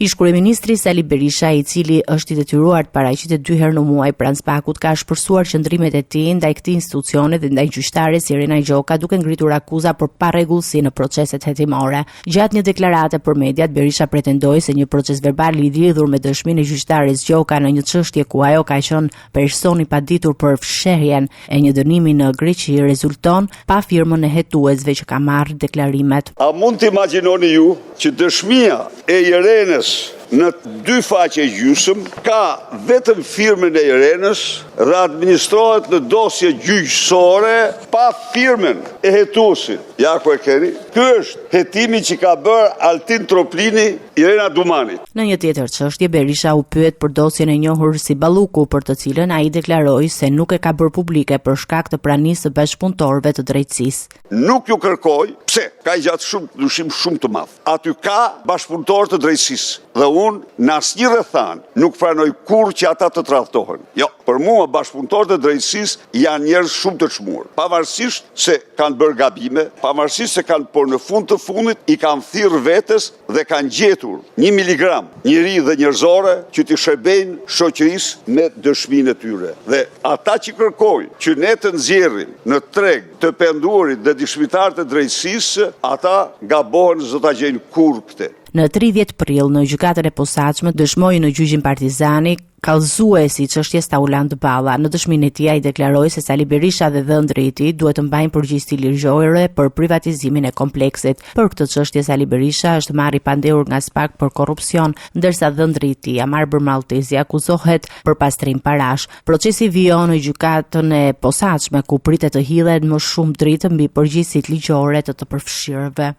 Ish kryeministri Sali Berisha, i cili është i detyruar të paraqitet 2 herë në muaj pranë SPAK-ut, ka shpërsuar qëndrimet e tij ndaj këtij institucioni dhe ndaj gjyqtares Irena Gjoka, duke ngritur akuza për parregullsi në proceset hetimore. Gjatë një deklarate për mediat, Berisha pretendoi se një proces verbal i lidhur me dëshminë e gjyqtares Gjoka në një çështje ku ajo ka qenë person i paditur për fshehjen e një dënimi në Greqi rezulton pa firmën e hetuesve që ka marrë deklarimet. A mund të imagjinoni ju që dëshmia e Irenës në 2 faqe gjysmë ka vetëm firmën e Irenës dhe administrohet në dosje gjyqësore pa firmën e hetuesit. Ja ku e keni? Ky është hetimi që ka bërë Altin Troplini, Irena Dumani. Në një tjetër çështje, Berisha u pyet për dosjen e njohur si Balluku, për të cilën ai deklaroi se nuk e ka bërë publike për shkak të pranisë së bashkëpunëtorëve të drejtësisë. Nuk ju kërkoj, pse? Ka gjatë dyshim shumë të madh. Aty ka bashkëpunëtorë të drejtësisë dhe unë në asnjë rrethan nuk pranoj kurrë që ata të tradhtohen. Jo, për mua bashkëpunëtorët e drejtësisë janë njerëz shumë të çmuar. Pavarësisht se kanë bërë gabime, pavarësisht se kanë, por në fund të fundit i kanë thirrë vetes dhe kanë gjetur 1 miligram njëri dhe njerëzore që t'i shërbejnë shoqërisë me dëshminë e tyre. Dhe ata që kërkojnë që ne të nxjerrim në treg të penduarit dhe dëshmitarët e drejtësisë, ata gabohen, s'do ta gjejnë kurrë këtë. Në 30 prill në gjykatën e posaçme dëshmoi në gjyqin Partizani kallëzuesi çështjes Tauland Balla. Në dëshminë e tij ai deklaroi se Sali Berisha dhe dhëndri i tij duhet të mbajnë përgjegjësi ligjore për privatizimin e kompleksit. Për këtë çështje Sali Berisha është marrë i pandehur nga SPAK për korrupsion, ndërsa dhëndri i tij Amar Bërmalltezi akuzohet për pastrim parash. Procesi vijon në gjykatën e posaçme ku pritet të hidhen më shumë dritë mbi përgjegjësitë ligjore të përfshirëve.